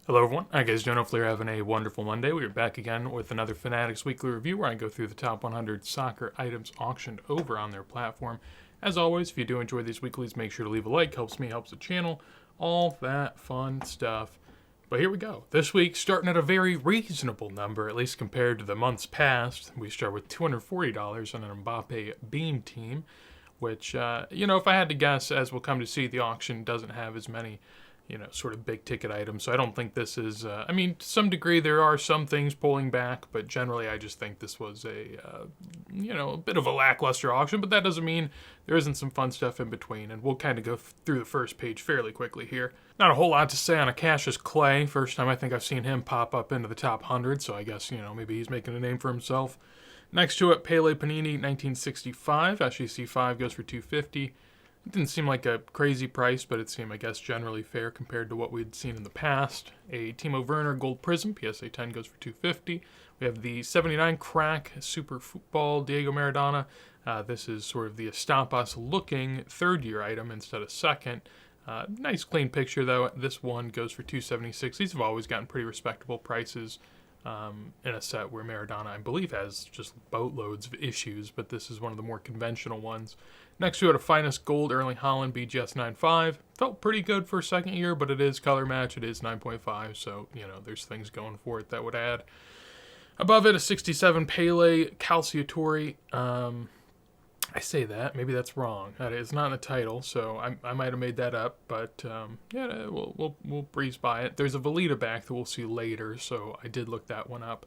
Hello everyone, how you guys doing? Hopefully you're having a wonderful Monday. We are back again with another Fanatics Weekly Review where I go through the top 100 soccer items auctioned over on their platform. As always, if you do enjoy these weeklies, make sure to leave a like, helps me, helps the channel, all that fun stuff. But here we go. This week, starting at a very reasonable number, at least compared to the months past. We start with $240 on an Mbappe Beam team, which, if I had to guess, as we'll come to see, the auction doesn't have as many sort of big ticket items. So I don't think this is, to some degree there are some things pulling back, but generally I just think this was a bit of a lackluster auction, but that doesn't mean there isn't some fun stuff in between. And we'll kind of go through the first page fairly quickly here. Not a whole lot to say on a Cassius Clay. First time I think I've seen him pop up into the top 100, so I guess, maybe he's making a name for himself. Next to it, Pele Panini 1965. SGC5 goes for $250. It didn't seem like a crazy price, but it seemed, I guess, generally fair compared to what we'd seen in the past. A Timo Werner Gold Prism, PSA 10 goes for $250. We have the 79 Crack Super Football Diego Maradona. This is sort of the Estampas-looking third-year item instead of second. Nice clean picture, though. This one goes for $276. These have always gotten pretty respectable prices in a set where Maradona, I believe, has just boatloads of issues, but this is one of the more conventional ones. Next to it, a Finest Gold Erling Haaland BGS 9.5. Felt pretty good for a second year, but it is color match. It is 9.5, so, there's things going for it that would add. Above it, a 67 Pele Calciatore. I say that. Maybe that's wrong. It's not in the title, so I might have made that up, but we'll breeze by it. There's a Velita back that we'll see later, so I did look that one up.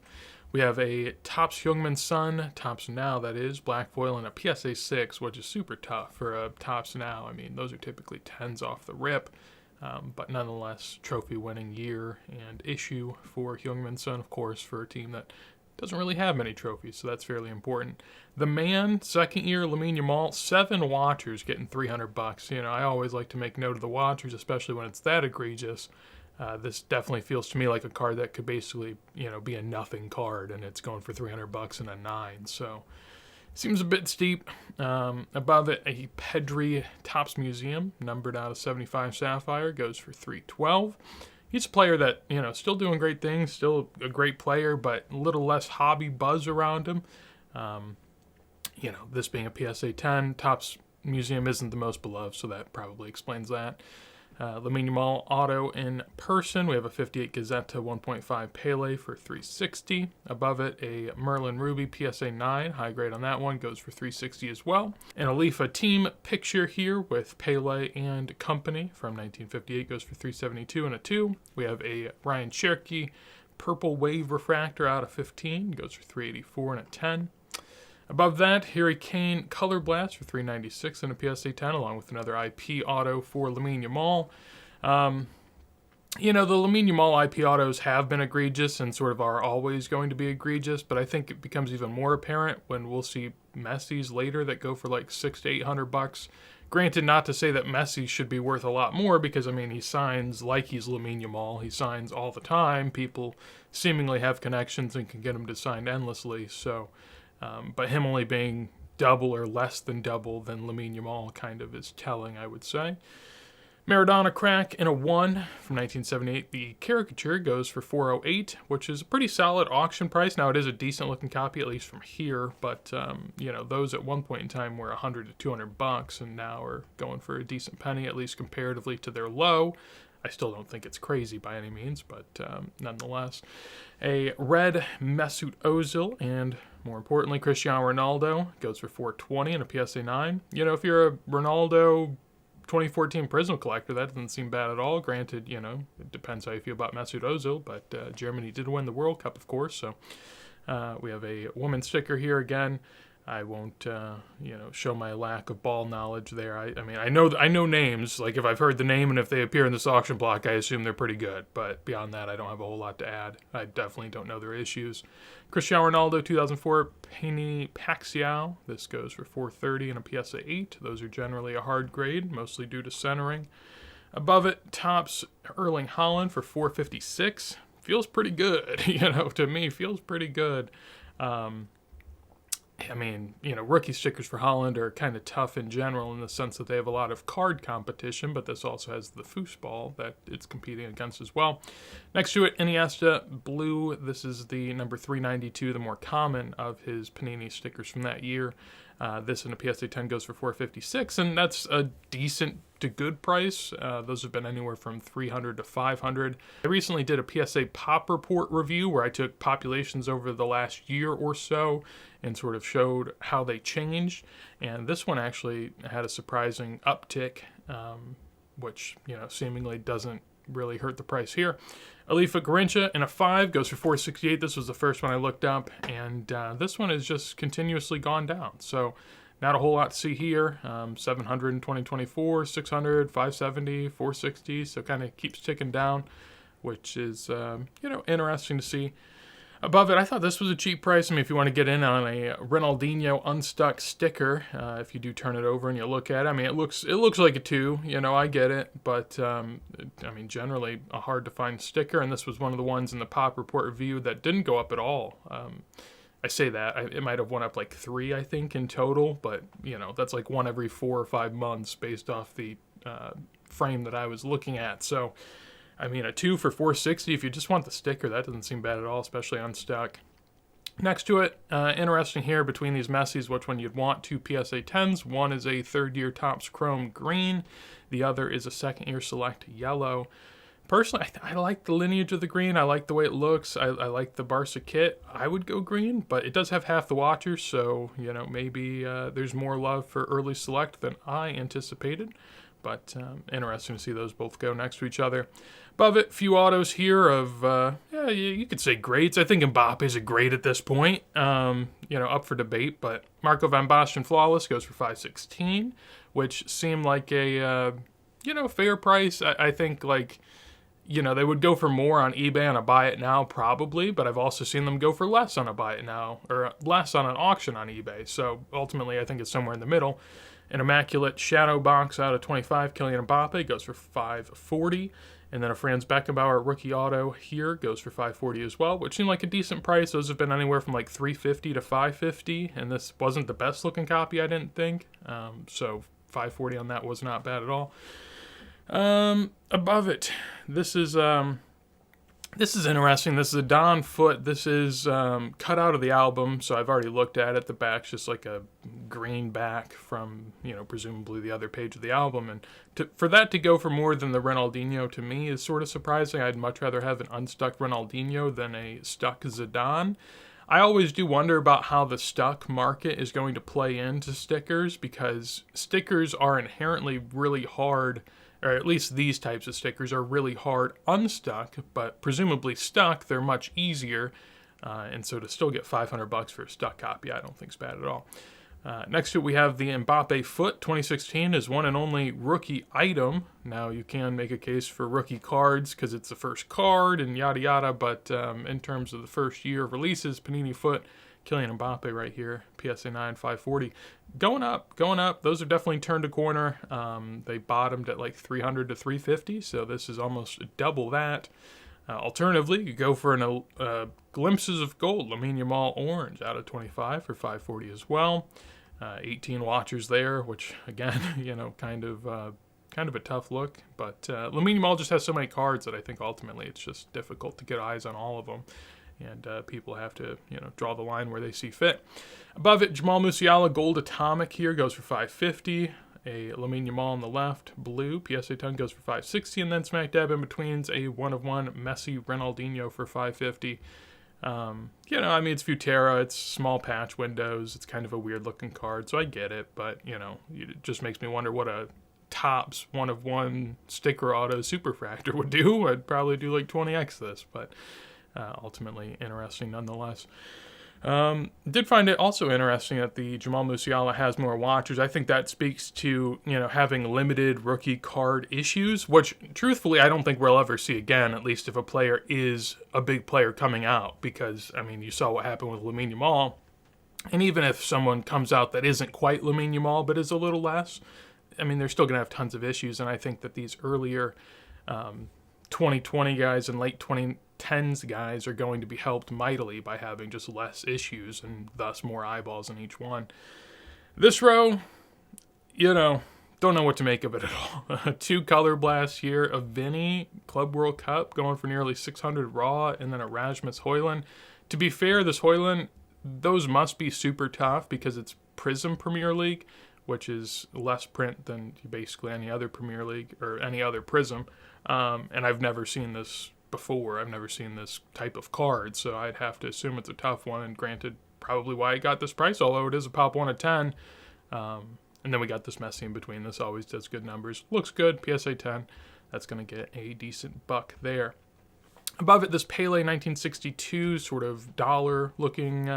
We have a Topps Heung-min Son, Topps Now that is, black foil, and a PSA 6, which is super tough for a Topps Now. I mean, those are typically 10s off the rip, but nonetheless, trophy-winning year and issue for Heung-min Son, of course, for a team that doesn't really have many trophies, so that's fairly important. The Man, second year, Lamine Yamal, 7 watchers getting $300. I always like to make note of the watchers, especially when it's that egregious. This definitely feels to me like a card that could basically, be a nothing card, and it's going for $300 and a 9. So, seems a bit steep. Above it, a Pedri Topps Museum, numbered out of 75 Sapphire, goes for $312. He's a player that, still doing great things, still a great player, but a little less hobby buzz around him. This being a PSA 10, Topps Museum isn't the most beloved, so that probably explains that. Lamine Yamal auto in person. We have a 58 Gazzetta 1.5 Pele for $360. Above it, a Merlin Ruby PSA 9. High grade on that one goes for $360 as well. An Alifa team picture here with Pele and company from 1958 goes for $372 and a 2. We have a Ryan Cherky Purple Wave Refractor out of 15. Goes for $384 and a 10. Above that, Harry Kane Color Blast for $396 and a PSA 10, along with another IP auto for Lamine Yamal. The Lamine Yamal IP autos have been egregious and sort of are always going to be egregious, but I think it becomes even more apparent when we'll see Messi's later that go for like $600 to $800. Granted, not to say that Messi should be worth a lot more, because, he signs like he's Lamine Yamal. He signs all the time. People seemingly have connections and can get him to sign endlessly, so... but him only being double or less than double than Lamine Yamal kind of is telling, I would say. Maradona Crack in a 1 from 1978. The caricature goes for $408, which is a pretty solid auction price. Now, it is a decent-looking copy, at least from here, but, those at one point in time were $100 to $200, and now are going for a decent penny, at least comparatively to their low. I still don't think it's crazy by any means, but nonetheless. A red Mesut Ozil and, more importantly, Cristiano Ronaldo goes for $420 and a PSA 9. If you're a Ronaldo 2014 Prism collector, that doesn't seem bad at all. Granted, it depends how you feel about Mesut Ozil, but Germany did win the World Cup, of course. So we have a woman sticker here again. I won't, show my lack of ball knowledge there. I know names. Like, if I've heard the name and if they appear in this auction block, I assume they're pretty good. But beyond that, I don't have a whole lot to add. I definitely don't know their issues. Cristiano Ronaldo, 2004 Penny Pacquiao. This goes for $430 and a PSA 8. Those are generally a hard grade, mostly due to centering. Above it, Topps Erling Haaland for $456. Feels pretty good, to me, feels pretty good. I mean, rookie stickers for Holland are kind of tough in general in the sense that they have a lot of card competition, but this also has the foosball that it's competing against as well. Next to it, Iniesta Blue. This is the number 392, the more common of his Panini stickers from that year. This in a PSA 10 goes for $456, and that's a decent to good price. Those have been anywhere from $300 to $500. I recently did a PSA Pop Report review where I took populations over the last year or so and sort of showed how they changed. And this one actually had a surprising uptick, which seemingly doesn't really hurt the price here. Alifa Garincha in a 5 goes for $468. This was the first one I looked up, and this one has just continuously gone down. So not a whole lot to see here. 700 in 2024, 600, 570, 460. So kind of keeps ticking down, which is interesting to see. Above it, I thought this was a cheap price. I mean, if you want to get in on a Ronaldinho unstuck sticker, if you do turn it over and you look at it, I mean, it looks like a 2. I get it, but I mean, generally a hard to find sticker, and this was one of the ones in the Pop Report review that didn't go up at all. I say that it might have went up like 3, I think, in total, but that's like one every 4 or 5 months based off the frame that I was looking at. So, I mean, a 2 for $460, if you just want the sticker, that doesn't seem bad at all, especially unstuck. Next to it, interesting here, between these Messis, which one you'd want. 2 PSA 10s. One is a third-year Topps Chrome green. The other is a second-year Select yellow. Personally, I like the lineage of the green. I like the way it looks. I like the Barca kit. I would go green, but it does have half the watchers, so, maybe there's more love for early Select than I anticipated. But interesting to see those both go next to each other. Above it, few autos here of, you could say greats. I think Mbappe's a great at this point, up for debate. But Marco van Basten Flawless goes for $516, which seemed like a, fair price. I think, they would go for more on eBay on a buy it now, probably. But I've also seen them go for less on a buy it now, or less on an auction on eBay. So ultimately, I think it's somewhere in the middle. An immaculate shadow box out of 25, Kylian Mbappe, goes for $540. And then a Franz Beckenbauer rookie auto here goes for $540 as well, which seemed like a decent price. Those have been anywhere from like $350 to $550, and this wasn't the best looking copy, I didn't think. So $540 on that was not bad at all. Above it, this is interesting. This is a Don Foot. This is cut out of the album, so I've already looked at it. The back's just like a green back from, presumably the other page of the album. And for that to go for more than the Ronaldinho, to me, is sort of surprising. I'd much rather have an unstuck Ronaldinho than a stuck Zidane. I always do wonder about how the stuck market is going to play into stickers, because stickers are inherently really hard, or at least these types of stickers are really hard unstuck, but presumably stuck, they're much easier. And so to still get $500 for a stuck copy, I don't think is bad at all. Next to it, we have the Mbappe Foot 2016 is one and only rookie item. Now, you can make a case for rookie cards because it's the first card and yada yada, but in terms of the first year of releases, Panini Foot, Kylian Mbappe right here, PSA 9, 540. Going up. Those have definitely turned a corner. They bottomed at like 300 to 350, so this is almost double that. Alternatively, you go for an Glimpses of Gold, Lamine Yamal Orange out of 25 for $540 as well. 18 watchers there, which again, kind of a tough look. But Lamine Yamal just has so many cards that I think ultimately it's just difficult to get eyes on all of them. And people have to, draw the line where they see fit. Above it, Jamal Musiala Gold Atomic here goes for $550. A Lamine Yamal on the left, blue, PSA 10 goes for $560, and then smack dab in between's a 1-of-1 Messi Ronaldinho for $550. It's Futera, it's small patch windows, it's kind of a weird looking card, so I get it, but, it just makes me wonder what a Topps 1-of-1 sticker auto superfractor would do. I'd probably do like 20x this, but ultimately interesting nonetheless. Did find it also interesting that the Jamal Musiala has more watchers. I think that speaks to, having limited rookie card issues, which truthfully I don't think we'll ever see again, at least if a player is a big player coming out, because, you saw what happened with Lamine Yamal. And even if someone comes out that isn't quite Lamine Yamal, but is a little less, they're still going to have tons of issues. And I think that these earlier 2020 guys and late 20 tens guys are going to be helped mightily by having just less issues and thus more eyeballs in each one. This row, don't know what to make of it at all. 2 color blasts here, a Vinny Club World Cup going for nearly 600 raw, and then a Rasmus Højlund. To be fair, this Højlund, those must be super tough because it's Prism Premier League, which is less print than basically any other Premier League or any other Prism. And I've never seen this before. I've never seen this type of card, so I'd have to assume it's a tough one, and granted, probably why it got this price, although it is a pop 1 of 10. And then we got this Messi in between. This always does good numbers. Looks good, PSA 10. That's going to get a decent buck there. Above it, this Pele 1962 sort of dollar-looking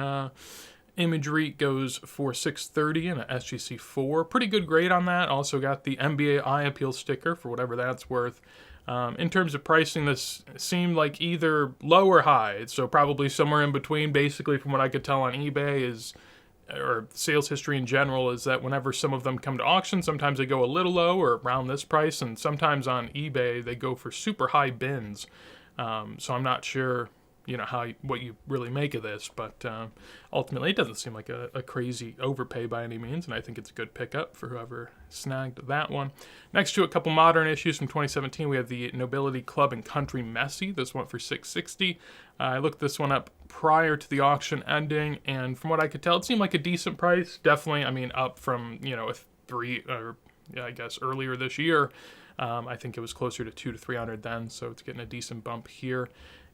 imagery goes for $630 and a SGC 4. Pretty good grade on that. Also got the NBA Eye Appeal sticker for whatever that's worth. In terms of pricing, this seemed like either low or high. So probably somewhere in between, basically, from what I could tell on eBay or sales history in general, is that whenever some of them come to auction, sometimes they go a little low or around this price, and sometimes on eBay they go for super high bins. So I'm not sure, what you really make of this, but ultimately it doesn't seem like a crazy overpay by any means, and I think it's a good pickup for whoever snagged that one. Next to a couple modern issues from 2017, we have the Nobility Club and Country Messi. This one for $660. I looked this one up prior to the auction ending, and from what I could tell, it seemed like a decent price. Definitely, up from, a 3, or I guess earlier this year. I think it was closer to 200 to 300 then, so it's getting a decent bump here.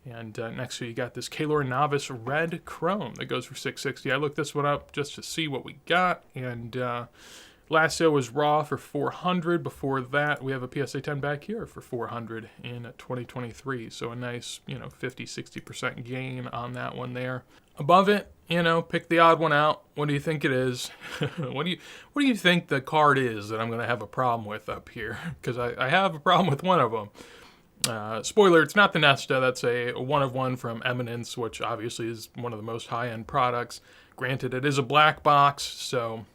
And next to you got this Keylor Novice Red Chrome that goes for $660. I looked this one up just to see what we got, and last sale was raw for $400. Before that, we have a PSA 10 back here for $400 in 2023. So a nice, 50-60% gain on that one there. Above it, pick the odd one out. What do you think it is? What do you think the card is that I'm going to have a problem with up here? Because I have a problem with one of them. Spoiler, it's not the Nesta. That's a 1 of 1 from Eminence, which obviously is one of the most high-end products. Granted, it is a black box, so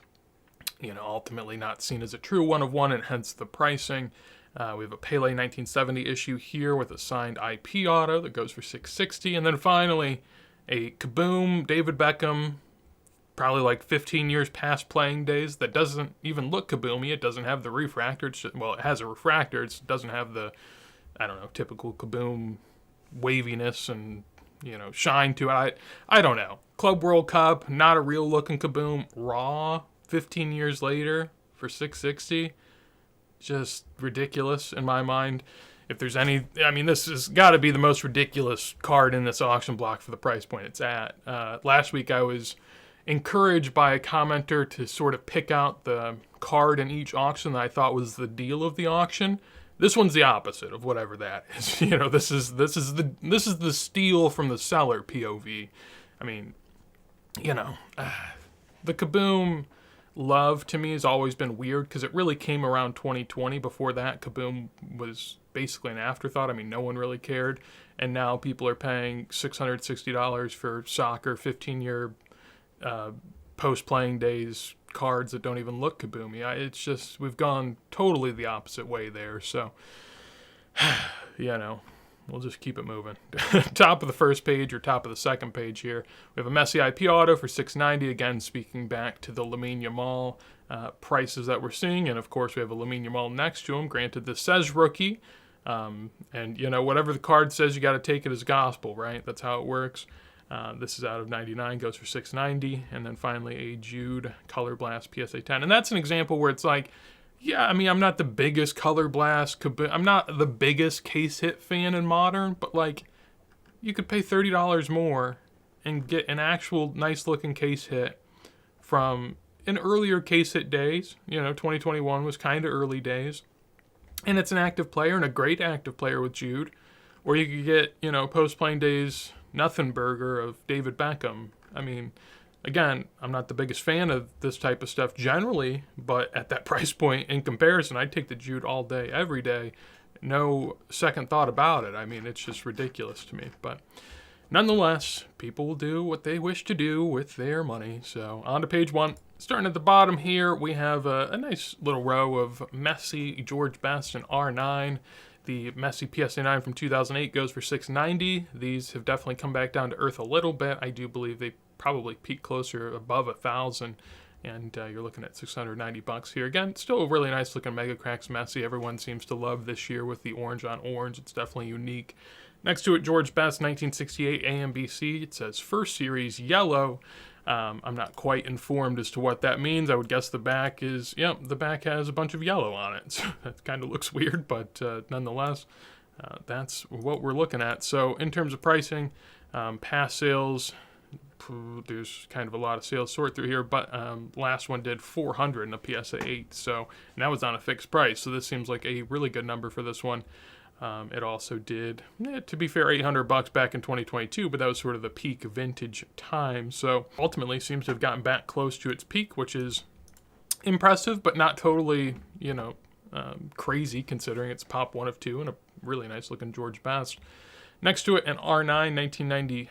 ultimately not seen as a true 1 of 1, and hence the pricing. We have a Pele 1970 issue here with a signed IP auto that goes for $660, and then finally a Kaboom David Beckham, probably like 15 years past playing days, that doesn't even look Kaboomy. It doesn't have the refractor. It has a refractor. It doesn't have the, typical Kaboom waviness and, shine to it. I don't know. Club World Cup, not a real looking Kaboom. Raw, 15 years later for $660. Just ridiculous in my mind. If there's any, this has got to be the most ridiculous card in this auction block for the price point it's at. Last week I was encouraged by a commenter to sort of pick out the card in each auction that I thought was the deal of the auction. This one's the opposite of whatever that is. This is the steal from the seller POV. The Kaboom love to me has always been weird because it really came around 2020. Before that, Kaboom was basically an afterthought. No one really cared. And now people are paying $660 for soccer 15-year post-playing days cards that don't even look Kaboomy. It's just, we've gone totally the opposite way there. So, we'll just keep it moving. Top of the first page or top of the second page here, we have a Messi IP auto for $690. Again, speaking back to the Lamine Yamal prices that we're seeing. And, of course, we have a Lamine Yamal next to him. Granted, this says rookie. And, whatever the card says, you got to take it as gospel, right? That's how it works. This is out of 99, goes for $690. And then finally a Jude Color Blast PSA 10. And that's an example where it's like, yeah, I'm not the biggest Color Blast. I'm not the biggest case hit fan in Modern, but like, you could pay $30 more and get an actual nice looking case hit from an earlier case hit days. 2021 was kind of early days. And it's an active player and a great active player with Jude. Or you could get, post-playing days nothing burger of David Beckham. Again, I'm not the biggest fan of this type of stuff generally, but at that price point in comparison, I'd take the Jude all day, every day. No second thought about it. It's just ridiculous to me. But nonetheless, people will do what they wish to do with their money. So on to page 1. Starting at the bottom here, we have a nice little row of Messi, George Best, and R9. The Messi PSA 9 from 2008 goes for $690. These have definitely come back down to earth a little bit. I do believe they probably peak closer above 1,000, and you're looking at $690 here. Again, still a really nice looking Mega Cracks Messi. Everyone seems to love this year with the orange on orange. It's definitely unique. Next to it, George Best 1968 AMBC. It says first series yellow. I'm not quite informed as to what that means. I would guess the back is, the back has a bunch of yellow on it. So that kind of looks weird, but nonetheless, that's what we're looking at. So in terms of pricing, past sales, there's kind of a lot of sales sort through here, but last one did $400 in a PSA 8, so, and that was on a fixed price, so this seems like a really good number for this one. It also did, to be fair, $800 back in 2022, but that was sort of the peak vintage time. So ultimately seems to have gotten back close to its peak, which is impressive, but not totally, crazy considering it's pop 1 of 2 and a really nice looking George Best. Next to it, an R9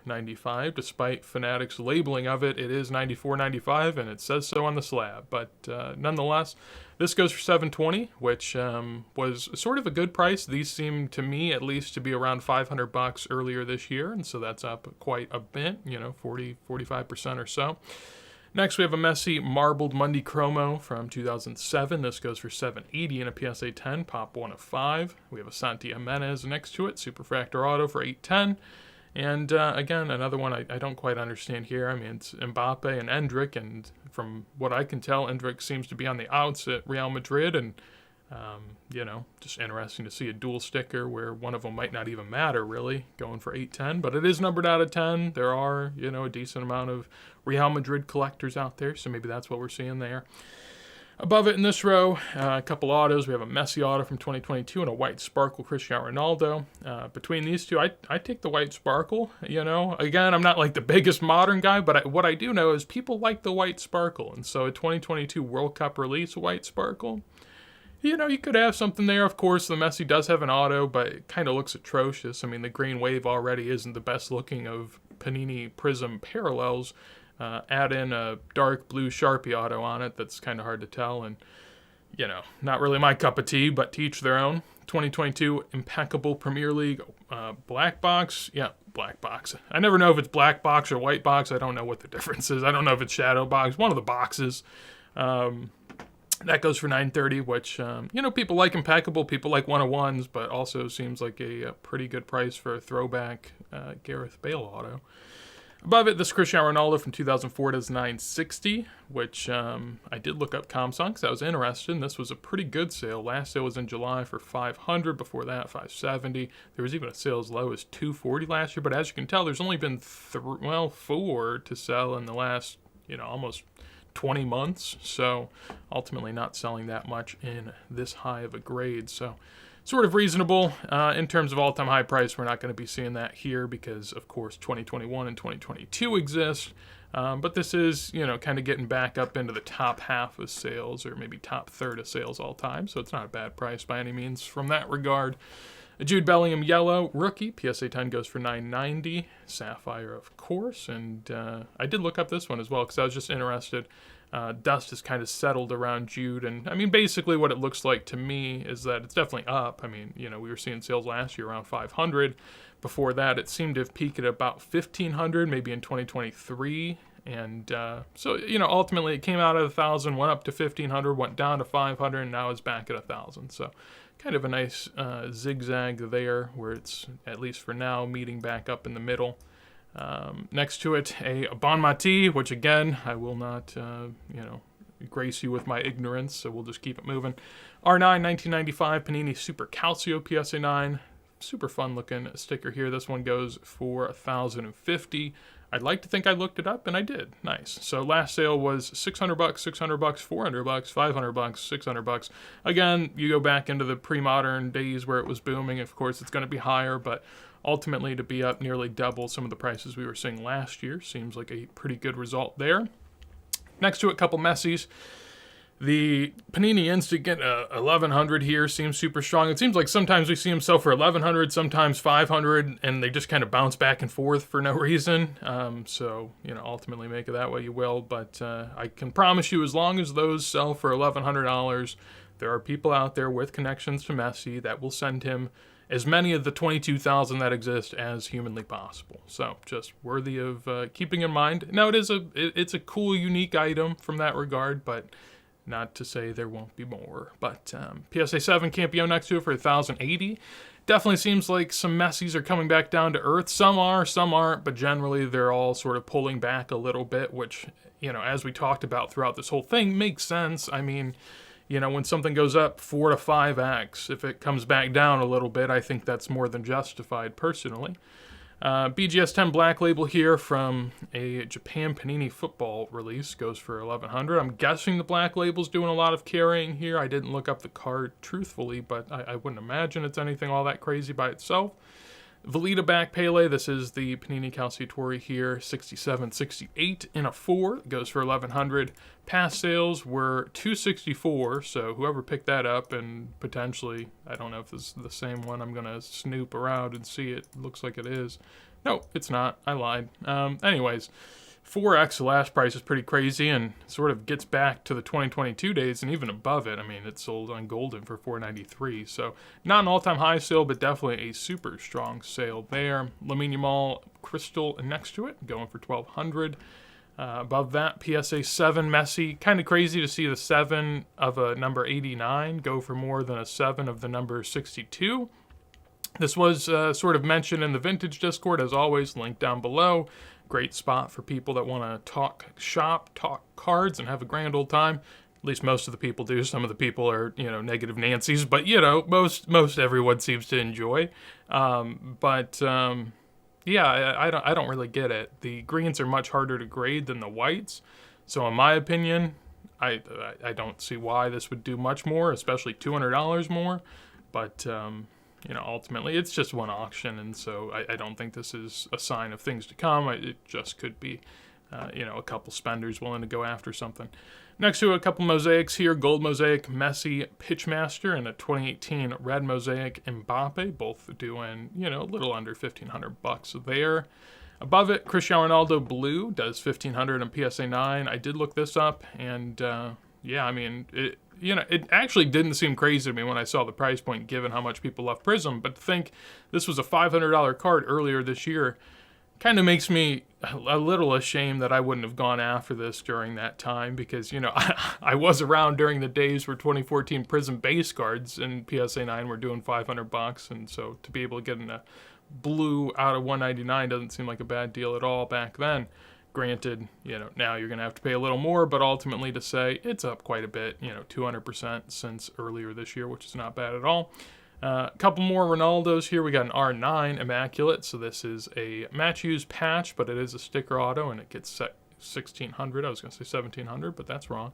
1994-95. Despite Fanatics labeling of it, it is 94-95, and it says so on the slab. But nonetheless, this goes for $720, which was sort of a good price. These seem to me, at least, to be around $500 earlier this year, and so that's up quite a bit, 40-45% or so. Next, we have a Messi Marbled Monday Chromo from 2007. This goes for $780 in a PSA 10, pop 1 of 5. We have a Santi Jimenez next to it, Superfractor Auto for $810. And again, another one I don't quite understand here. I mean, it's Mbappe and Endrick, and from what I can tell, Endrick seems to be on the outs at Real Madrid, and just interesting to see a dual sticker where one of them might not even matter, really, going for $810. But it is numbered out of 10. There are, a decent amount of Real Madrid collectors out there, so maybe that's what we're seeing there. Above it in this row, a couple autos. We have a Messi auto from 2022 and a white sparkle Cristiano Ronaldo. Between these two, I take the white sparkle, Again, I'm not like the biggest modern guy, but what I do know is people like the white sparkle. And so a 2022 World Cup release white sparkle, you could have something there. Of course, the Messi does have an auto, but it kind of looks atrocious. I mean, the green wave already isn't the best looking of Panini Prism parallels. Add in a dark blue Sharpie auto on it, that's kind of hard to tell, and, not really my cup of tea, but to each their own. 2022 Impeccable Premier League black box. Yeah, black box. I never know if it's black box or white box. I don't know what the difference is. I don't know if it's shadow box. One of the boxes. That goes for $930, which, people like Impeccable, people like 101s, but also seems like a pretty good price for a throwback Gareth Bale auto. Above it, this Cristiano Ronaldo from 2004 does $960, which I did look up comps on because I was interested, and this was a pretty good sale. Last sale was in July for $500, before that $570. There was even a sale as low as $240 last year, but as you can tell, there's only been 4 to sell in the last, almost 20 months, so ultimately not selling that much in this high of a grade. So sort of reasonable. In terms of all-time high price, we're not going to be seeing that here because, of course, 2021 and 2022 exist. But this is, kind of getting back up into the top half of sales, or maybe top third of sales all time. So it's not a bad price by any means from that regard. A Jude Bellingham yellow rookie, PSA 10 goes for $990. Sapphire, of course. And I did look up this one as well because I was just interested. Dust has kind of settled around Jude, and I mean, basically what it looks like to me is that it's definitely up. I mean, we were seeing sales last year around 500. Before that, it seemed to have peaked at about 1,500, maybe in 2023. And so, ultimately it came out at 1,000, went up to 1,500, went down to 500, and now is back at 1,000. So kind of a nice zigzag there where it's, at least for now, meeting back up in the middle. Next to it, a Bon Mati, which again, I will not, grace you with my ignorance, so we'll just keep it moving. R9 1995 Panini Super Calcio PSA 9. Super fun looking sticker here. This one goes for $1,050. I'd like to think I looked it up, and I did. Nice. So last sale was $600, $600, $400, $500, $600. Again, you go back into the pre-modern days where it was booming. Of course, it's going to be higher, but ultimately to be up nearly double some of the prices we were seeing last year seems like a pretty good result there. Next to it, a couple Messis. The Panini Instant 1100 here seems super strong. It seems like sometimes we see them sell for 1100, sometimes 500, and they just kind of bounce back and forth for no reason. So, ultimately make it that way you will. But I can promise you, as long as those sell for $1,100, there are people out there with connections to Messi that will send him as many of the 22,000 that exist as humanly possible. So just worthy of keeping in mind. Now it's a cool, unique item from that regard, but not to say there won't be more. But PSA 7 Campione next to it for 1,080. Definitely seems like some Messis are coming back down to earth. Some are, some aren't, but generally they're all sort of pulling back a little bit, which, as we talked about throughout this whole thing, makes sense. I mean, when something goes up 4 to 5x, if it comes back down a little bit, I think that's more than justified personally. BGS 10 Black Label here from a Japan Panini football release goes for 1,100. I'm guessing the Black Label's doing a lot of carrying here. I didn't look up the card truthfully, but I wouldn't imagine it's anything all that crazy by itself. Velita back Pele, this is the Panini Calciatore here, 67-68 in a 4, goes for 1,100. Past sales were 264, so whoever picked that up, and potentially, I don't know if this is the same one, I'm going to snoop around and see it. Looks like it is. No, it's not. I lied. Anyways, 4x, the last price is pretty crazy and sort of gets back to the 2022 days and even above it. I mean, it sold on Golden for $493, so not an all-time high sale, but definitely a super strong sale there. Lamine Yamal Crystal next to it, going for $1,200. Above that, PSA 7 Messi. Kind of crazy to see the 7 of a number 89 go for more than a 7 of the number 62. This was sort of mentioned in the Vintage Discord, as always, link down below. Great spot for people that want to talk shop, talk cards, and have a grand old time. At least most of the people do. Some of the people are, negative Nancy's, but, most everyone seems to enjoy. Yeah, I don't really get it. The greens are much harder to grade than the whites. So in my opinion, I don't see why this would do much more, especially $200 more. But, ultimately it's just one auction. And so I don't think this is a sign of things to come. It just could be, a couple spenders willing to go after something. Next to a couple mosaics here, gold mosaic Messi Pitchmaster and a 2018 red mosaic Mbappe, both doing, a little under $1,500 there. Above it, Cristiano Ronaldo blue does $1,500 on PSA 9. I did look this up, and it actually didn't seem crazy to me when I saw the price point, given how much people love Prism. But to think this was a $500 card earlier this year kind of makes me a little ashamed that I wouldn't have gone after this during that time, because, I was around during the days where 2014 Prism base cards and PSA 9 were doing $500, and so to be able to get in a blue out of $199 doesn't seem like a bad deal at all back then. Granted, now you're going to have to pay a little more, but ultimately to say it's up quite a bit, 200% since earlier this year, which is not bad at all. A couple more Ronaldos here. We got an R9 Immaculate, so this is a match use patch, but it is a sticker auto, and it gets set 1,600. I was going to say 1,700, but that's wrong.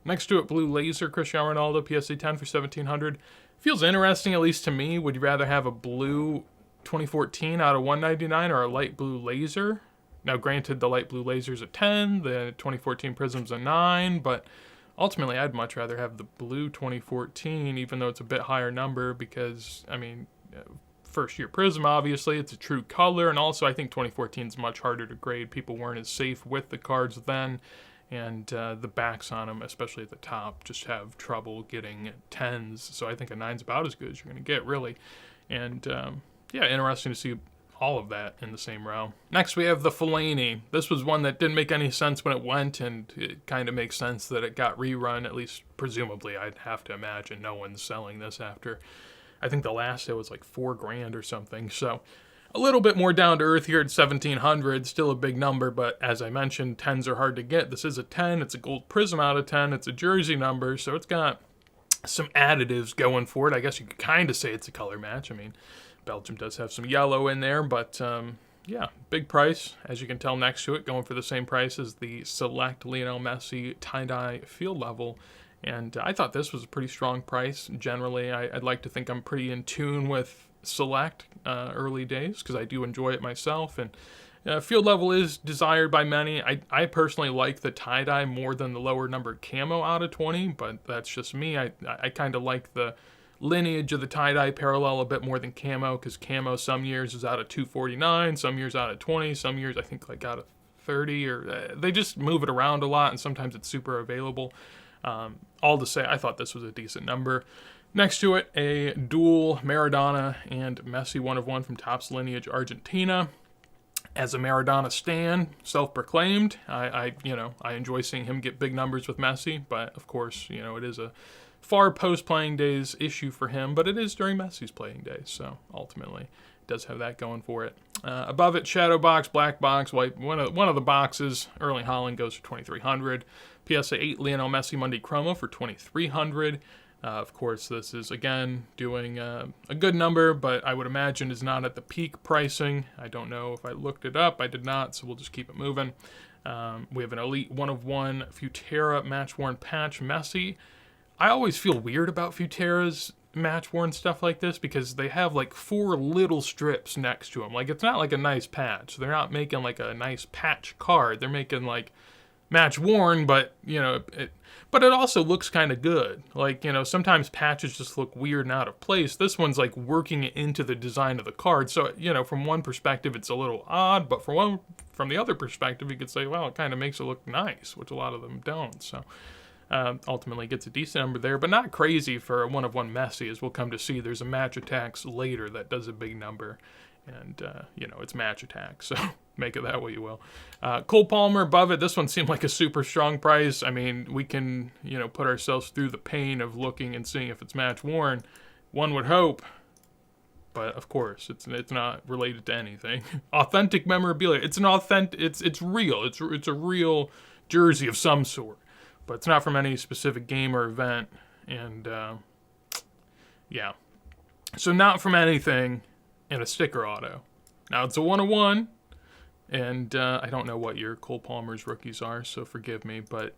Next to it, blue laser Cristiano Ronaldo, PSA 10 for 1,700. Feels interesting, at least to me. Would you rather have a blue 2014 out of 199 or a light blue laser? Now, granted, the light blue laser's a 10, the 2014 Prism's a 9, but ultimately, I'd much rather have the blue 2014, even though it's a bit higher number, because, first year Prism, obviously, it's a true color, and also I think 2014 is much harder to grade. People weren't as safe with the cards then, and the backs on them, especially at the top, just have trouble getting 10s, so I think a 9's about as good as you're going to get, really. And, interesting to see all of that in the same row. Next, we have the Fellaini. This was one that didn't make any sense when it went, and it kind of makes sense that it got rerun, at least presumably. I'd have to imagine no one's selling this after, I think the last sale was like $4,000 or something. So a little bit more down to earth here at 1,700, still a big number, but as I mentioned, 10s are hard to get. This is a 10, it's a gold Prism out of 10, it's a jersey number, so it's got some additives going for it. I guess you could kind of say it's a color match. Belgium does have some yellow in there, but big price. As you can tell next to it, going for the same price as the Select Lionel Messi tie-dye field level. And I thought this was a pretty strong price. Generally, I'd like to think I'm pretty in tune with Select early days, because I do enjoy it myself. And field level is desired by many. I personally like the tie-dye more than the lower numbered camo out of 20, but that's just me. I kind of like the lineage of the tie-dye parallel a bit more than camo, because camo some years is out of 249, some years out of 20, some years I think like out of 30, or they just move it around a lot, and sometimes it's super available. All to say, I thought this was a decent number. Next to it, a dual Maradona and Messi 1/1 from Topps Lineage Argentina. As a Maradona stan, self-proclaimed, I enjoy seeing him get big numbers with Messi, but of course, it is a far post-playing days issue for him, but it is during Messi's playing days, so ultimately it does have that going for it. Above it, shadow box, black box, white. One of the boxes, Erling Haaland goes for 2,300. PSA 8 Lionel Messi Monday Chromo for 2,300. Of course, this is, again, doing a good number, but I would imagine is not at the peak pricing. I don't know if I looked it up. I did not, so we'll just keep it moving. We have an Elite 1/1 Futera match-worn patch Messi. I always feel weird about Futera's match-worn stuff like this because they have, like, 4 little strips next to them. Like, it's not like a nice patch. They're not making, like, a nice patch card. They're making, like, match-worn, but, but it also looks kind of good. Like, sometimes patches just look weird and out of place. This one's like working it into the design of the card. So, from one perspective, it's a little odd, but from the other perspective, you could say, well, it kind of makes it look nice, which a lot of them don't. So, ultimately gets a decent number there, but not crazy for a 1/1 Messi, as we'll come to see. There's a Match Attacks later that does a big number, and, it's Match Attacks, so make it that way you will. Cole Palmer above it. This one seemed like a super strong price. I mean, we can, put ourselves through the pain of looking and seeing if it's match worn. One would hope, but of course, it's not related to anything. Authentic memorabilia. It's an authentic. It's real. It's a real jersey of some sort, but it's not from any specific game or event. And yeah, so not from anything. And a sticker auto. Now it's a 1/1. And I don't know what year Cole Palmer's rookies are, so forgive me. But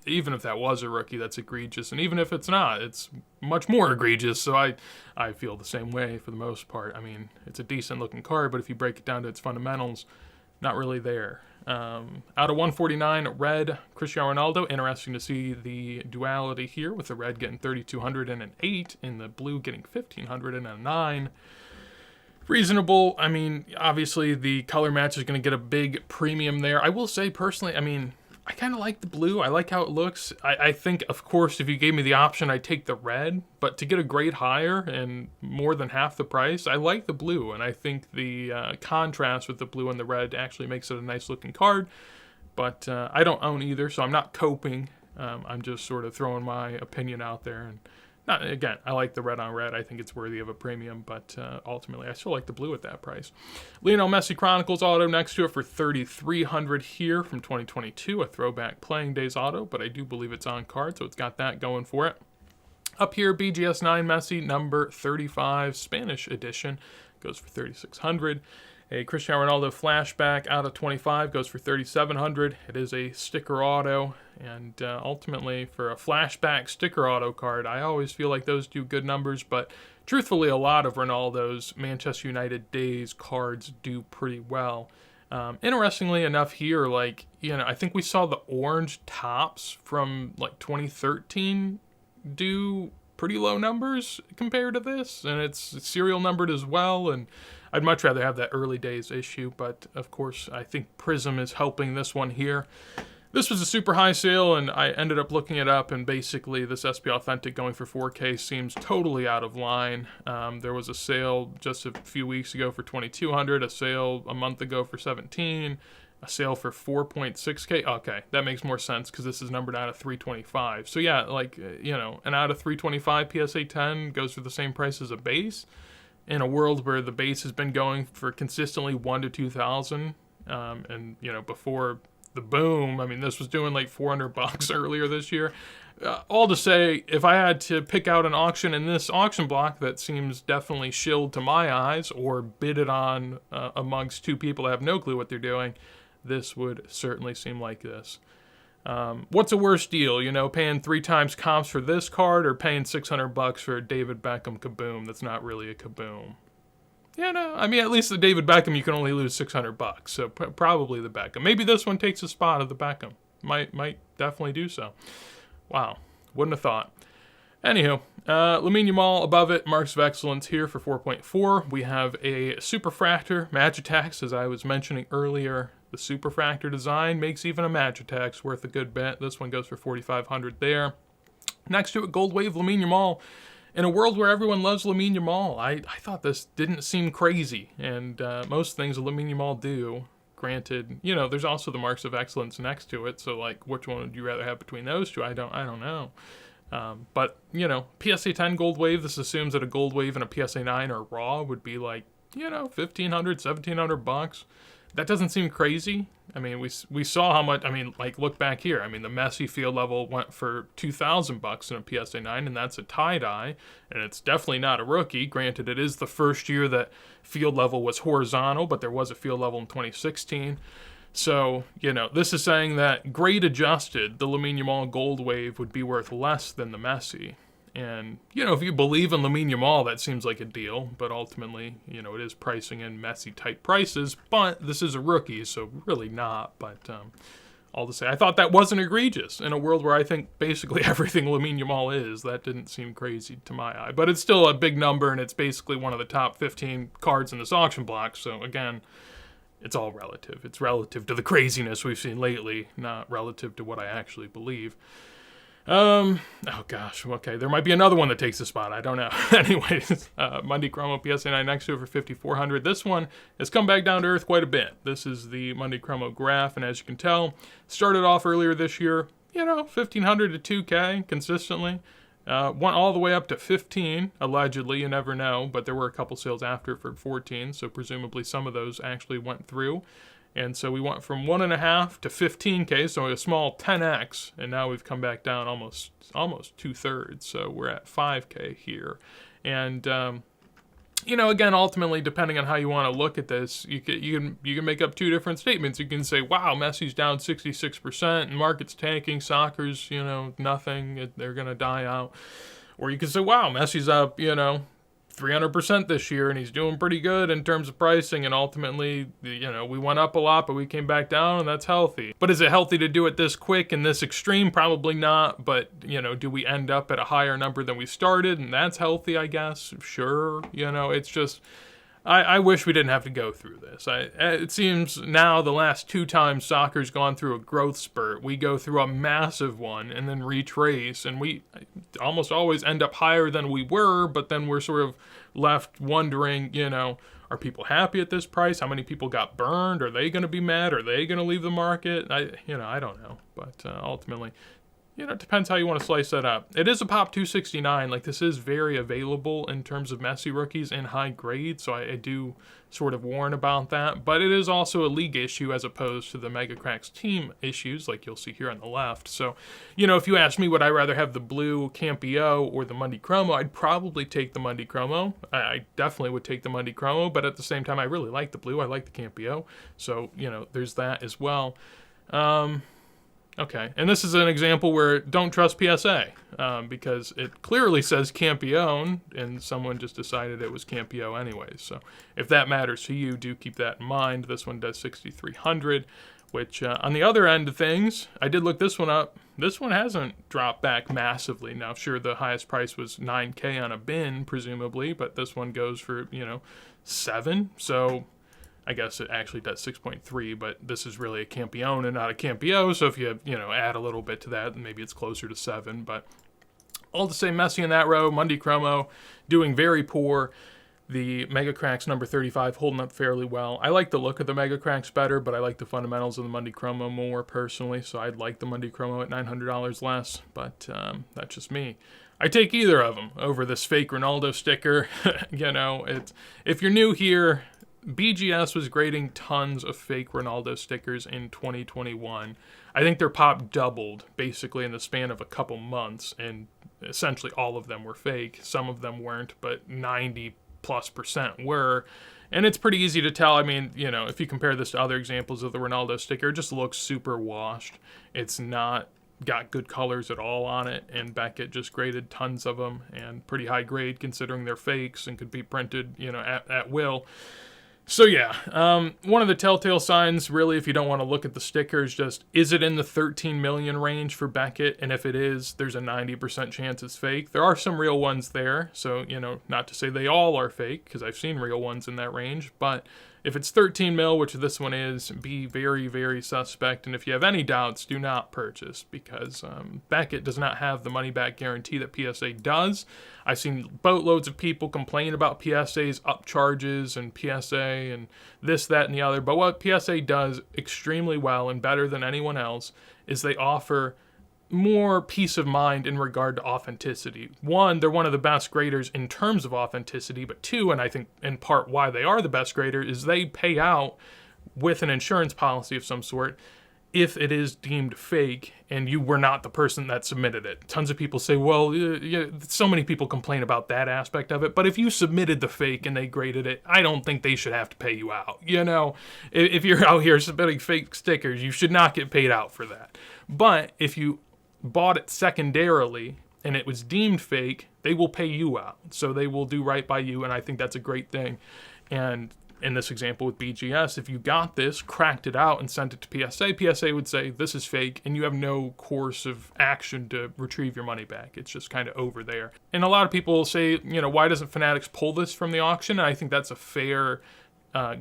even if that was a rookie, that's egregious. And even if it's not, it's much more egregious. So I feel the same way for the most part. I mean, it's a decent-looking card, but if you break it down to its fundamentals, not really there. Out of 149, red, Cristiano Ronaldo. Interesting to see the duality here, with the red getting 3,200 and an 8, and the blue getting 1,500 and a 9. Reasonable. I mean, obviously the color match is going to get a big premium there. I will say personally, I kind of like the blue. I like how it looks. I think, of course, if you gave me the option, I'd take the red. But to get a grade higher and more than half the price, I like the blue. And I think the contrast with the blue and the red actually makes it a nice looking card. But I don't own either, so I'm not coping. I'm just sort of throwing my opinion out there. And again, I like the red on red. I think it's worthy of a premium, but ultimately I still like the blue at that price. Lionel Messi Chronicles auto next to it for 3,300 here from 2022, a throwback playing days auto, but I do believe it's on card, so it's got that going for it. Up here, BGS 9 Messi, number 35, Spanish edition, goes for 3,600. A Cristiano Ronaldo flashback out of 25 goes for 3,700. It is a sticker auto, and ultimately for a flashback sticker auto card, I always feel like those do good numbers, but truthfully a lot of Ronaldo's Manchester United days cards do pretty well. Interestingly enough here, I think we saw the orange tops from 2013 do pretty low numbers compared to this, and it's serial numbered as well, and I'd much rather have that early days issue, but of course I think Prism is helping this one here. This was a super high sale, and I ended up looking it up, and basically this SP Authentic going for 4K seems totally out of line. There was a sale just a few weeks ago for 2,200, a sale a month ago for 17, a sale for 4.6K. Okay, that makes more sense because this is numbered out of 325. So yeah, an out of 325 PSA 10 goes for the same price as a base. In a world where the base has been going for consistently 1 to 2,000, and before the boom, this was doing like $400 earlier this year. All to say, if I had to pick out an auction in this auction block that seems definitely shilled to my eyes, or bid it on amongst two people that have no clue what they're doing, this would certainly seem like this. What's a worse deal? Paying 3 times comps for this card, or paying $600 for a David Beckham Kaboom that's not really a Kaboom? Yeah, no, at least the David Beckham you can only lose $600, so probably the Beckham. Maybe this one takes a spot of the Beckham. Might definitely do so. Wow, wouldn't have thought. Anywho, Lamine Yamal above it, Marks of Excellence here for 4.4. We have a Superfractor Match Attacks, as I was mentioning earlier. The Superfractor design makes even a Match Attacks worth a good bet. This one goes for 4,500 there. Next to it, Gold Wave, Lamine Yamal. In a world where everyone loves Lamine Yamal, I thought this didn't seem crazy, and most things Lamine Yamal do. Granted, there's also the marks of excellence next to it, so like, which one would you rather have between those two? I don't know. But PSA 10 Gold Wave. This assumes that a Gold Wave and a PSA 9 or raw would be like $1,500, $1,700. That doesn't seem crazy. I mean, we saw how much. I mean, like, look back here. I mean, the Messi field level went for $2,000 in a PSA 9, and that's a tie-dye, and it's definitely not a rookie. Granted, it is the first year that field level was horizontal, but there was a field level in 2016. So, this is saying that grade adjusted, the Lamine Yamal Gold Wave would be worth less than the Messi. And, if you believe in Lamine Yamal, that seems like a deal. But ultimately, it is pricing in Messi-type prices. But this is a rookie, so really not. But all to say, I thought that wasn't egregious. In a world where I think basically everything Lamine Yamal is, that didn't seem crazy to my eye. But it's still a big number, and it's basically one of the top 15 cards in this auction block. So, again, it's all relative. It's relative to the craziness we've seen lately, not relative to what I actually believe. Oh gosh, okay, there might be another one that takes the spot, I don't know. Anyways, Monday Chromo PSA 9 next to it for $5,400. This one has come back down to earth quite a bit. This is the Monday Chromo graph, and as you can tell, started off earlier this year, $1,500 to $2,000 consistently. Went all the way up to 15, allegedly, you never know, but there were a couple sales after for 14, so presumably some of those actually went through. And so we went from 1.5 to 15K, so a small 10x, and now we've come back down almost 2/3. So we're at 5K here, and again, ultimately, depending on how you want to look at this, you can make up two different statements. You can say, wow, Messi's down 66%, and market's tanking, soccer's nothing, they're gonna die out, or you can say, wow, Messi's up 300% this year, and he's doing pretty good in terms of pricing, and ultimately, we went up a lot, but we came back down, and that's healthy. But is it healthy to do it this quick and this extreme? Probably not, but, do we end up at a higher number than we started, and that's healthy, I guess? Sure, it's just, I wish we didn't have to go through this. It seems now the last two times soccer's gone through a growth spurt, we go through a massive one and then retrace, and we almost always end up higher than we were, but then we're sort of left wondering, are people happy at this price? How many people got burned? Are they going to be mad? Are they going to leave the market? I don't know, but ultimately, it depends how you want to slice that up. It is a pop 269. Like, this is very available in terms of Messi rookies in high grade, so I do sort of warn about that. But it is also a league issue as opposed to the Mega Cracks team issues, like you'll see here on the left. So, if you ask me, would I rather have the blue Campio or the Monday Chromo, I'd probably take the Monday Chromo. I definitely would take the Monday Chromo, but at the same time, I really like the blue. I like the Campio. So, there's that as well. Okay, and this is an example where don't trust PSA, because it clearly says Campione, and someone just decided it was Campio anyways. So if that matters to you, do keep that in mind. This one does 6,300, which on the other end of things, I did look this one up. This one hasn't dropped back massively. Now, sure, the highest price was 9K on a bin, presumably, but this one goes for, 7, so I guess it actually does 6.3, but this is really a Campione and not a Campio, so if you add a little bit to that, maybe it's closer to 7, but all to say, Messi in that row, Monday Chromo doing very poor. The Mega Cracks number 35 holding up fairly well. I like the look of the Mega Cracks better, but I like the fundamentals of the Monday Chromo more personally, so I'd like the Monday Chromo at $900 less, but that's just me. I take either of them over this fake Ronaldo sticker. If you're new here, BGS was grading tons of fake Ronaldo stickers in 2021. I think their pop doubled basically in the span of a couple months, and essentially all of them were fake. Some of them weren't, but 90+% were. And it's pretty easy to tell. I mean, if you compare this to other examples of the Ronaldo sticker, it just looks super washed. It's not got good colors at all on it, and Beckett just graded tons of them, and pretty high grade considering they're fakes and could be printed, at will. So yeah, one of the telltale signs, really, if you don't want to look at the stickers, just is it in the 13 million range for Beckett? And if it is, there's a 90% chance it's fake. There are some real ones there, so not to say they all are fake, because I've seen real ones in that range, but if it's 13 mil, which this one is, be very, very suspect. And if you have any doubts, do not purchase, because Beckett does not have the money back guarantee that PSA does. I've seen boatloads of people complain about PSA's upcharges and PSA and this, that, and the other. But what PSA does extremely well and better than anyone else is they offer more peace of mind in regard to authenticity. One, they're one of the best graders in terms of authenticity, but two, and I think in part why they are the best grader, is they pay out with an insurance policy of some sort if it is deemed fake and you were not the person that submitted it. Tons of people say, well, so many people complain about that aspect of it, but if you submitted the fake and they graded it, I don't think they should have to pay you out. If you're out here submitting fake stickers, you should not get paid out for that. But if you bought it secondarily and it was deemed fake, they will pay you out. So they will do right by you, and I think that's a great thing. And in this example with BGS, if you got this, cracked it out, and sent it to PSA, PSA would say, this is fake, and you have no course of action to retrieve your money back. It's just kind of over there. And a lot of people say, why doesn't Fanatics pull this from the auction? And I think that's a fair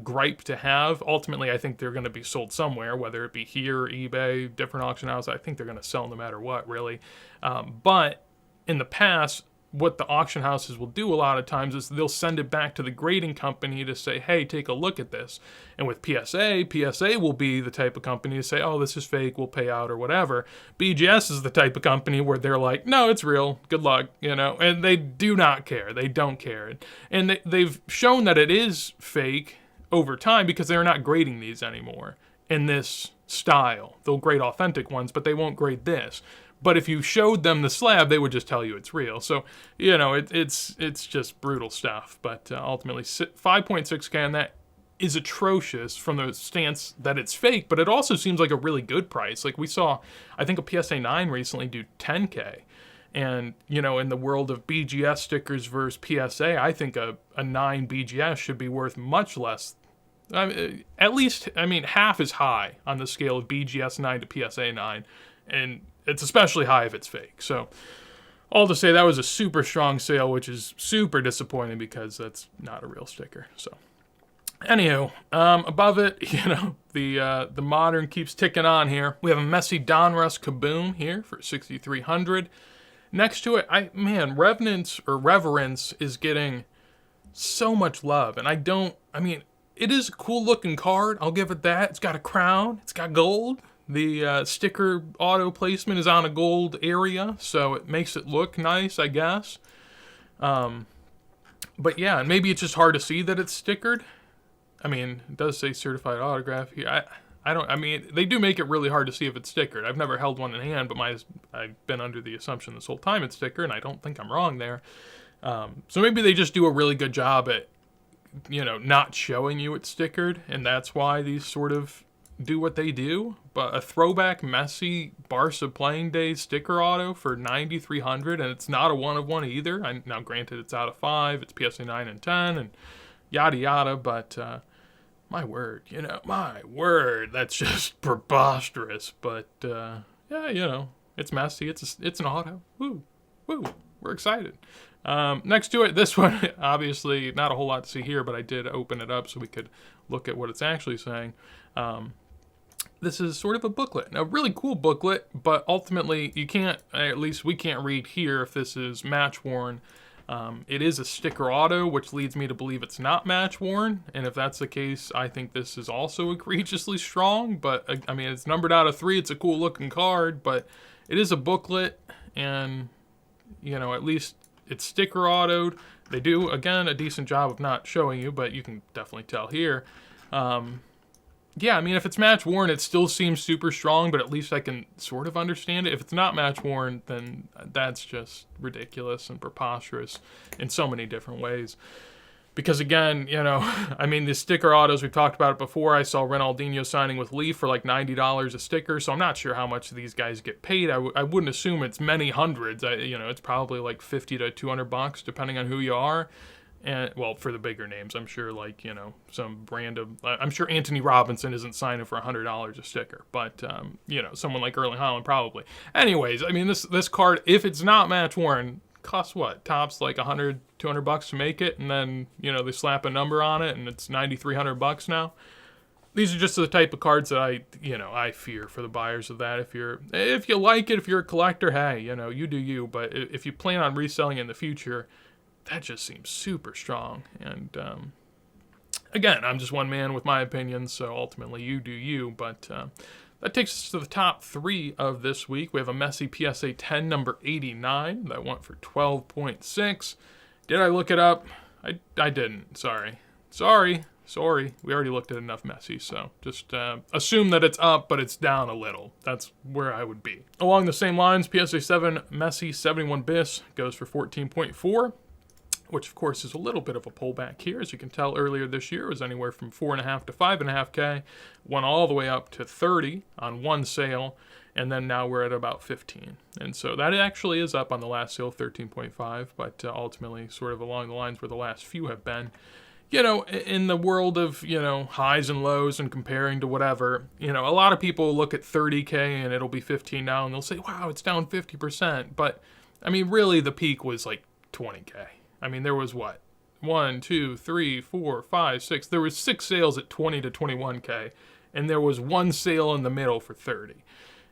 gripe to have. Ultimately, I think they're going to be sold somewhere, whether it be here, eBay, different auction houses. I think they're going to sell no matter what, really. But in the past, what the auction houses will do a lot of times is they'll send it back to the grading company to say, hey, take a look at this. And with PSA will be the type of company to say, oh, this is fake, we'll pay out or whatever. BGS is the type of company where they're like, no, it's real, good luck, and they do not care. They don't care. And they've shown that it is fake over time because they're not grading these anymore in this style. They'll grade authentic ones, but they won't grade this. But if you showed them the slab, they would just tell you it's real. So, it's just brutal stuff. But ultimately, 5.6K, and that is atrocious from the stance that it's fake, but it also seems like a really good price. Like we saw, I think a PSA 9 recently do 10K. And, in the world of BGS stickers versus PSA, I think a 9 BGS should be worth much less. At least, half is high on the scale of BGS 9 to PSA 9. And it's especially high if it's fake. So, all to say, that was a super strong sale, which is super disappointing because that's not a real sticker. So, anywho, above it, the modern keeps ticking on here. We have a Messi Donruss Kaboom here for 6,300. Next to it, Reverence is getting so much love, and it is a cool looking card. I'll give it that. It's got a crown. It's got gold. The sticker auto placement is on a gold area, so it makes it look nice, I guess. But yeah, and maybe it's just hard to see that it's stickered. It does say certified autograph here. They do make it really hard to see if it's stickered. I've never held one in hand, but I've been under the assumption this whole time it's stickered, and I don't think I'm wrong there. So maybe they just do a really good job at, not showing you it's stickered, and that's why these sort of do what they do. But a throwback Messi Barca playing day sticker auto for 9,300, and it's not a 1 of 1 either. Now granted, it's out of 5, it's PSA 9 and 10, and yada yada, but my word, that's just preposterous. But it's Messi, it's an auto. Woo, we're excited. Next to it, this one, obviously not a whole lot to see here, but I did open it up so we could look at what it's actually saying. This is sort of a booklet, a really cool booklet, but ultimately you can't, at least we can't read here if this is match worn. It is a sticker auto, which leads me to believe it's not match worn, and if that's the case, I think this is also egregiously strong. But it's numbered out of 3. It's a cool looking card, but it is a booklet, and at least it's sticker autoed. They do, again, a decent job of not showing you, but you can definitely tell here. If it's match worn, it still seems super strong, but at least I can sort of understand it. If it's not match worn, then that's just ridiculous and preposterous in so many different ways. Because again, the sticker autos, we've talked about it before. I saw Ronaldinho signing with Leaf for like $90 a sticker, so I'm not sure how much these guys get paid. I wouldn't assume it's many hundreds. It's probably like $50 to $200, depending on who you are. And for the bigger names, I'm sure some random. I'm sure Anthony Robinson isn't signing for $100 a sticker, but someone like Erling Haaland probably. Anyways, this card, if it's not match worn, costs what? Tops like 100, 200 bucks to make it, and then, they slap a number on it and it's 9,300 bucks now. These are just the type of cards that I fear for the buyers of that. If you like it, if you're a collector, hey, you do you. But if you plan on reselling in the future, that just seems super strong. And again, I'm just one man with my opinions, so ultimately you do you. But that takes us to the top 3 of this week. We have a Messi PSA 10 number 89 that went for 12.6. Did I look it up? I didn't. Sorry. We already looked at enough Messi, so just assume that it's up, but it's down a little. That's where I would be. Along the same lines, PSA 7 Messi 71 bis goes for 14.4. which of course is a little bit of a pullback here. As you can tell, earlier this year it was anywhere from 4.5 to 5.5K, went all the way up to 30 on one sale, and then now we're at about 15. And so that actually is up on the last sale, 13.5, but ultimately sort of along the lines where the last few have been. In the world of, highs and lows and comparing to whatever, a lot of people look at 30K and it'll be 15 now and they'll say, wow, it's down 50%. But, really the peak was like 20K. There was what? 1, 2, 3, 4, 5, 6. There was 6 sales at 20 to 21K, and there was one sale in the middle for 30.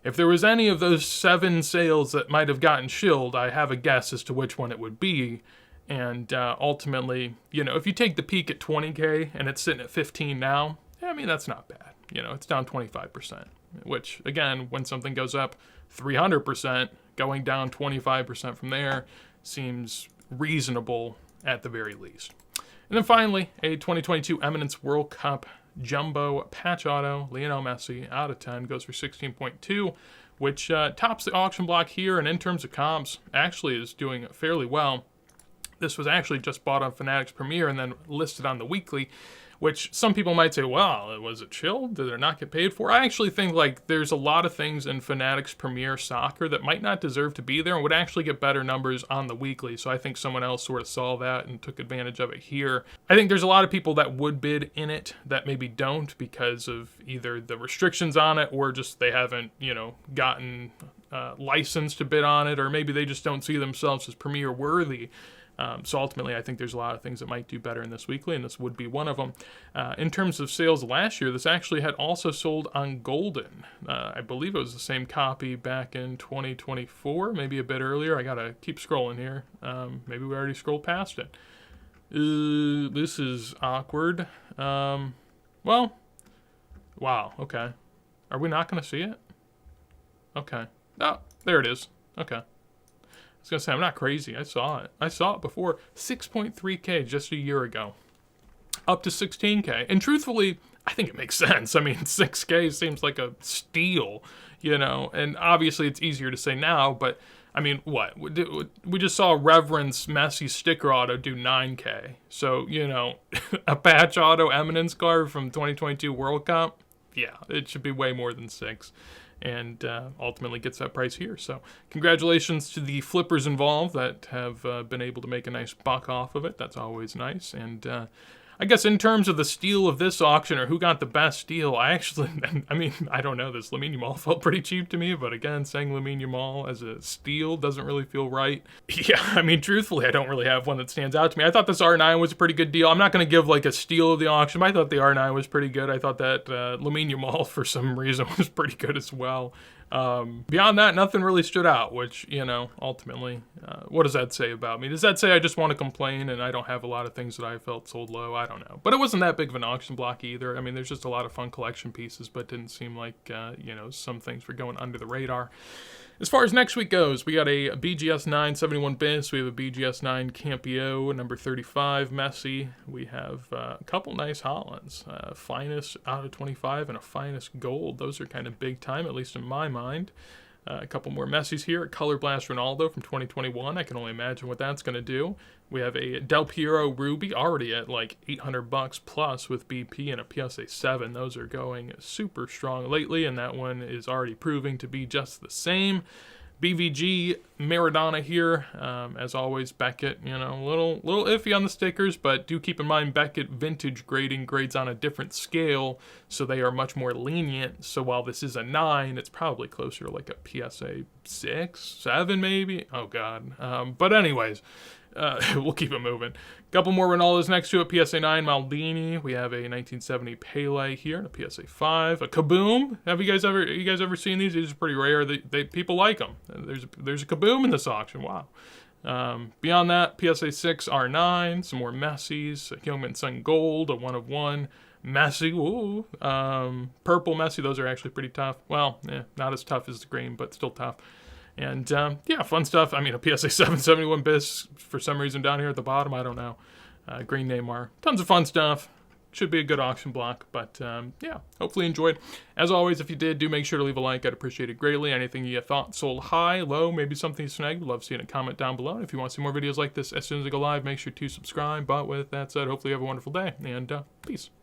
If there was any of those 7 sales that might have gotten shilled, I have a guess as to which one it would be. And ultimately, if you take the peak at 20K and it's sitting at 15 now, that's not bad. It's down 25%, which, again, when something goes up 300%, going down 25% from there seems reasonable at the very least. And then finally, a 2022 Eminence World Cup Jumbo Patch Auto, Lionel Messi, out of 10, goes for 16.2, which tops the auction block here, and in terms of comps, actually is doing fairly well. This was actually just bought on Fanatics Premier and then listed on the weekly, which some people might say, well, was it chilled? Did it not get paid for? I actually think there's a lot of things in Fanatics Premier Soccer that might not deserve to be there and would actually get better numbers on the weekly. So I think someone else sort of saw that and took advantage of it here. I think there's a lot of people that would bid in it that maybe don't because of either the restrictions on it or just they haven't, gotten licensed to bid on it, or maybe they just don't see themselves as Premier worthy. So ultimately, I think there's a lot of things that might do better in this weekly, and this would be one of them. In terms of sales last year, this actually had also sold on Golden. I believe it was the same copy back in 2024, maybe a bit earlier. I gotta keep scrolling here. Maybe we already scrolled past it. This is awkward. Well, wow, okay. Are we not gonna see it? Okay. Oh, there it is. Okay. I was going to say, I'm not crazy. I saw it before. 6.3K just a year ago. Up to 16K. And truthfully, I think it makes sense. 6K seems like a steal, And obviously it's easier to say now, but, what? We just saw Reverence Messi sticker auto do 9K. So, a patch auto Eminence card from 2022 World Cup, yeah, it should be way more than 6. And ultimately gets that price here. So congratulations to the flippers involved that have been able to make a nice buck off of it. That's always nice. And I guess in terms of the steal of this auction, or who got the best deal, I don't know. This Lamine Yamal felt pretty cheap to me, but again, saying Lamine Yamal as a steal doesn't really feel right. Yeah, truthfully, I don't really have one that stands out to me. I thought this R9 was a pretty good deal. I'm not going to give a steal of the auction, but I thought the R9 was pretty good. I thought that Lamine Yamal, for some reason, was pretty good as well. Beyond that, nothing really stood out, which, ultimately, what does that say about me? Does that say I just want to complain and I don't have a lot of things that I felt sold low? I don't know. But it wasn't that big of an auction block either. There's just a lot of fun collection pieces, but it didn't seem like, some things were going under the radar. As far as next week goes, we got a BGS 9 71 bis. We have a BGS 9 Campio, number 35 Messi. We have a couple nice Hollands, finest out of 25 and a finest gold. Those are kind of big time, at least in my mind. A couple more Messis here. A Color Blast Ronaldo from 2021. I can only imagine what that's going to do. We have a Del Piero Ruby already at $800 plus with BP and a PSA 7. Those are going super strong lately, and that one is already proving to be just the same. BVG Maradona here. As always, Beckett, you know, a little iffy on the stickers, but do keep in mind Beckett vintage grading grades on a different scale, so they are much more lenient. So while this is a 9, it's probably closer to like a PSA 6, 7 maybe. Oh God. But anyways, we'll keep it moving. Couple more Ronaldos next to it. PSA 9 Maldini. We have a 1970 Pele here, and a PSA 5. A Kaboom. Have you guys ever seen these? These are pretty rare. People like them. There's a Kaboom in this auction. Wow. Beyond that, PSA 6 R9. Some more Messis. A Youngman Sun Gold. A 1 of 1. Messi. Ooh. Purple Messi. Those are actually pretty tough. Well, not as tough as the green, but still tough. And, yeah, fun stuff. I mean, a PSA 771 bis for some reason down here at the bottom. I don't know. Green Neymar. Tons of fun stuff. Should be a good auction block. But, yeah, hopefully you enjoyed. As always, if you did, do make sure to leave a like. I'd appreciate it greatly. Anything you thought sold high, low, maybe something you snagged, love seeing a comment down below. And if you want to see more videos like this as soon as I go live, make sure to subscribe. But with that said, hopefully you have a wonderful day. And, peace.